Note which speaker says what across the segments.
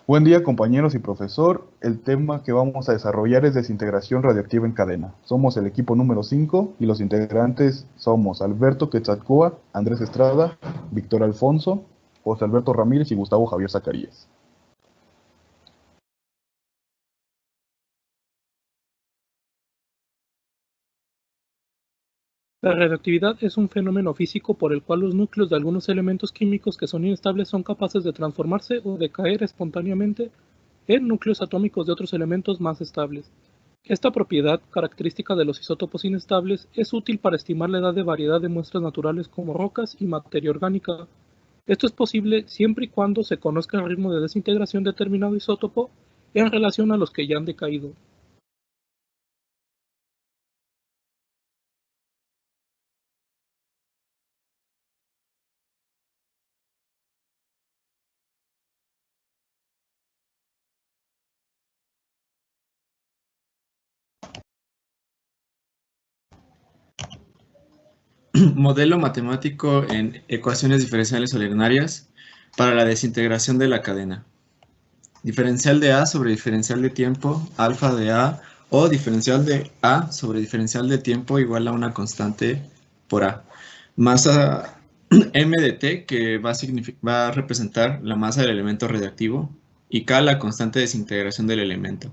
Speaker 1: Buen día, compañeros y profesor. El tema que vamos a desarrollar es desintegración radiactiva en cadena. Somos el equipo número 5 y los integrantes somos Alberto Quetzalcóatl, Andrés Estrada, Víctor Alfonso, José Alberto Ramírez y Gustavo Javier Zacarías.
Speaker 2: La radioactividad es un fenómeno físico por el cual los núcleos de algunos elementos químicos que son inestables son capaces de transformarse o decaer espontáneamente en núcleos atómicos de otros elementos más estables. Esta propiedad, característica de los isótopos inestables, es útil para estimar la edad de variedad de muestras naturales como rocas y materia orgánica. Esto es posible siempre y cuando se conozca el ritmo de desintegración de determinado isótopo en relación a los que ya han decaído.
Speaker 3: Modelo matemático en ecuaciones diferenciales ordinarias para la desintegración de la cadena. Diferencial de A sobre diferencial de tiempo, alfa de A, o diferencial de A sobre diferencial de tiempo igual a una constante por A. Masa m de t, que va a representar la masa del elemento radiactivo, y K, la constante de desintegración del elemento.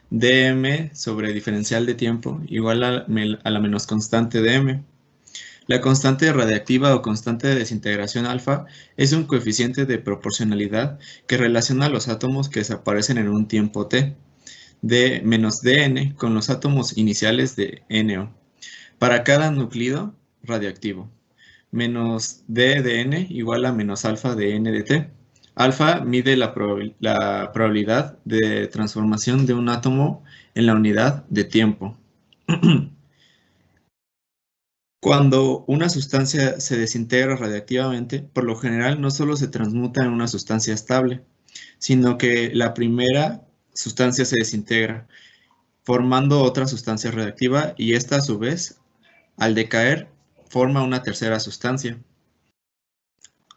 Speaker 3: dm sobre diferencial de tiempo igual a la menos constante de m. La constante radiactiva o constante de desintegración alfa es un coeficiente de proporcionalidad que relaciona los átomos que desaparecen en un tiempo t, de menos dn, con los átomos iniciales de NO, para cada núcleo radiactivo. Menos d de n igual a menos alfa de n de t. Alfa mide la probabilidad de transformación de un átomo en la unidad de tiempo. Cuando una sustancia se desintegra radiactivamente, por lo general no solo se transmuta en una sustancia estable, sino que la primera sustancia se desintegra, formando otra sustancia radiactiva, y esta a su vez, al decaer, forma una tercera sustancia,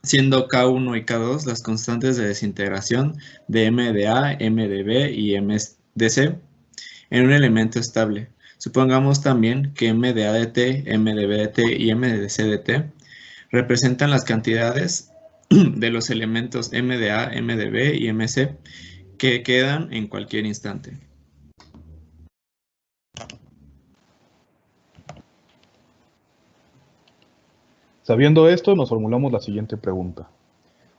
Speaker 3: siendo K1 y K2 las constantes de desintegración de M de A, M de B y M de C en un elemento estable. Supongamos también que M de A de T, M de B de T y M de C de T representan las cantidades de los elementos M de A, M de B y MC que quedan en cualquier instante.
Speaker 1: Sabiendo esto, nos formulamos la siguiente pregunta.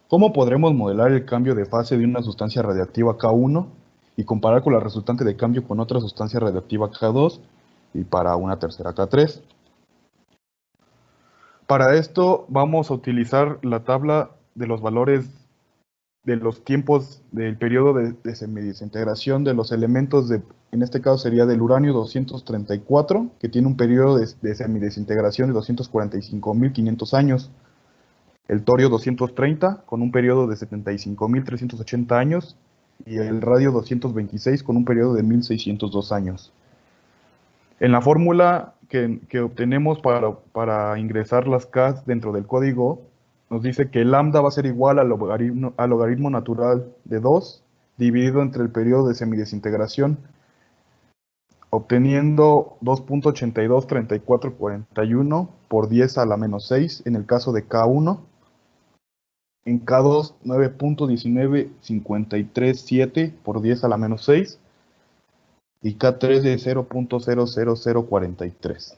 Speaker 1: ¿Cómo podremos modelar el cambio de fase de una sustancia radiactiva K1 y comparar con la resultante de cambio con otra sustancia radiactiva K2 y para una tercera K3? Para esto vamos a utilizar la tabla de los valores de los tiempos del periodo de semidesintegración de los elementos en este caso sería del uranio 234, que tiene un periodo de semidesintegración de 245.500 años. El torio 230, con un periodo de 75.380 años. Y el radio 226, con un periodo de 1.602 años. En la fórmula que obtenemos para ingresar las K dentro del código, nos dice que lambda va a ser igual al logaritmo natural de 2 dividido entre el periodo de semidesintegración, obteniendo 2.823441 por 10 a la menos 6 en el caso de K1, en K2 9.19537 por 10 a la menos 6 y K3 de 0.00043.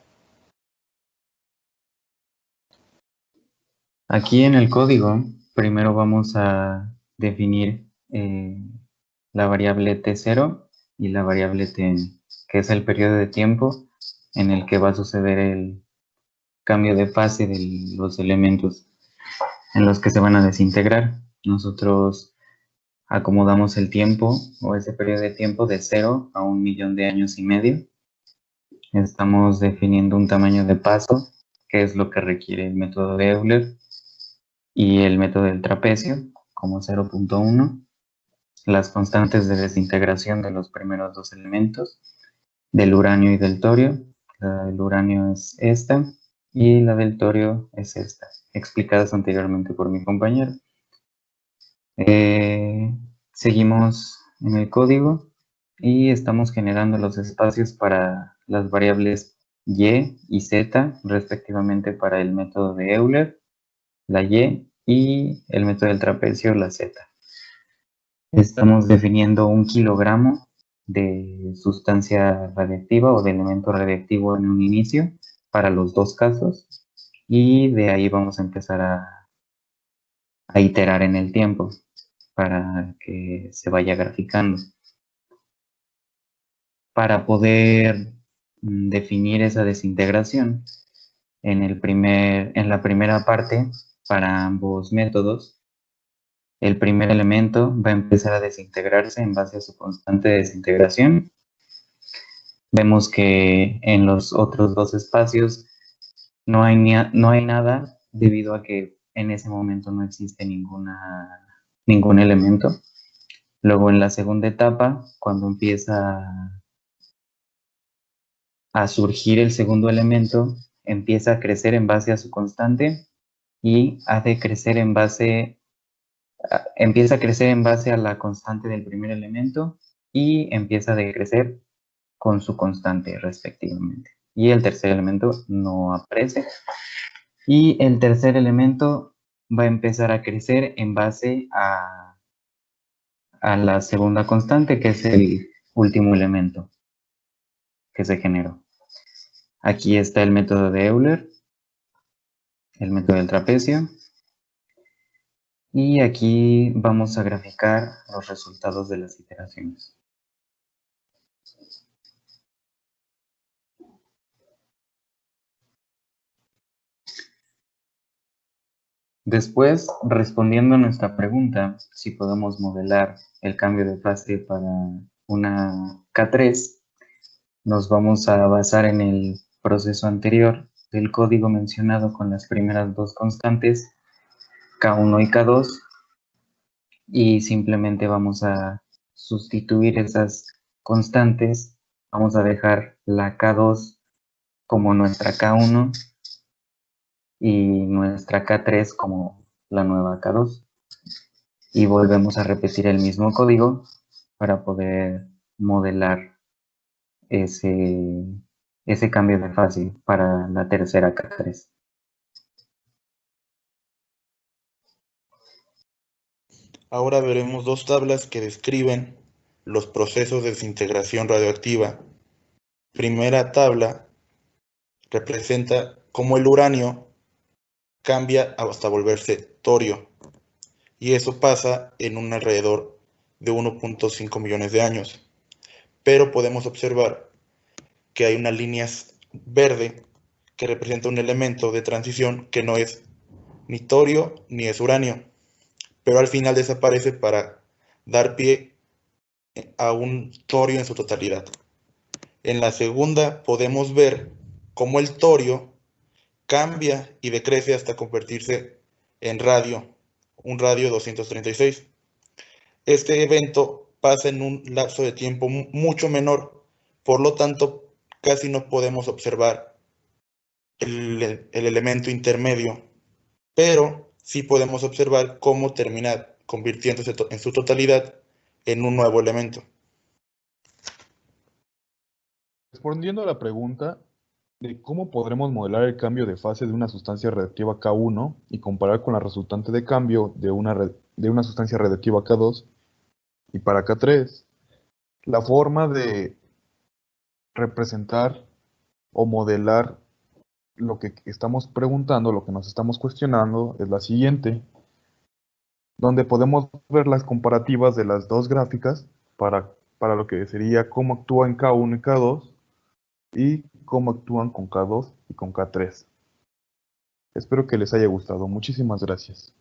Speaker 4: Aquí en el código, primero vamos a definir la variable T0 y la variable Tn, que es el periodo de tiempo en el que va a suceder el cambio de fase de los elementos en los que se van a desintegrar. Nosotros acomodamos el tiempo o ese periodo de tiempo de 0 a 1.000.000 de años y medio. Estamos definiendo un tamaño de paso, que es lo que requiere el método de Euler, y el método del trapecio como 0.1, las constantes de desintegración de los primeros dos elementos, del uranio y del torio. La del uranio es esta y la del torio es esta, explicadas anteriormente por mi compañero. Seguimos en el código y estamos generando los espacios para las variables y y z, respectivamente para el método de Euler, la y el método del trapecio, la z. Estamos definiendo 1 kilogramo de sustancia radiactiva o de elemento radiactivo en un inicio para los dos casos, y de ahí vamos a empezar a iterar en el tiempo para que se vaya graficando. Para poder definir esa desintegración, en la primera parte, para ambos métodos, el primer elemento va a empezar a desintegrarse en base a su constante de desintegración. Vemos que en los otros dos espacios no hay nada, debido a que en ese momento no existe ningún elemento. Luego, en la segunda etapa, cuando empieza a surgir el segundo elemento, empieza a crecer en base a su constante y empieza a crecer en base a la constante del primer elemento y empieza a decrecer con su constante respectivamente. Y el tercer elemento no aparece. Y el tercer elemento va a empezar a crecer en base a la segunda constante, que es el último elemento que se generó. Aquí está el método de Euler, el método del trapecio, y aquí vamos a graficar los resultados de las iteraciones. Después, respondiendo a nuestra pregunta, si podemos modelar el cambio de fase para una K3, nos vamos a basar en el proceso anterior del código mencionado con las primeras dos constantes, K1 y K2, y simplemente vamos a sustituir esas constantes. Vamos a dejar la K2 como nuestra K1 y nuestra K3 como la nueva K2. Y volvemos a repetir el mismo código para poder modelar ese cambio de fase para la tercera K3.
Speaker 5: Ahora veremos dos tablas que describen los procesos de desintegración radioactiva. Primera tabla representa cómo el uranio cambia hasta volverse torio, y eso pasa en un alrededor de 1.5 millones de años. Pero podemos observar que hay una línea verde que representa un elemento de transición que no es ni torio ni es uranio, pero al final desaparece para dar pie a un torio en su totalidad. En la segunda podemos ver cómo el torio cambia y decrece hasta convertirse en radio, un radio 236. Este evento pasa en un lapso de tiempo mucho menor, por lo tanto casi no podemos observar el elemento intermedio, pero sí podemos observar cómo termina convirtiéndose en su totalidad en un nuevo elemento.
Speaker 1: Respondiendo a la pregunta de cómo podremos modelar el cambio de fase de una sustancia radiactiva K1 y comparar con la resultante de cambio de una sustancia radiactiva K2 y para K3, la forma de representar o modelar lo que estamos preguntando, lo que nos estamos cuestionando, es la siguiente, donde podemos ver las comparativas de las dos gráficas para lo que sería cómo actúa en K1 y K2 y cómo actúan con K2 y con K3. Espero que les haya gustado. Muchísimas gracias.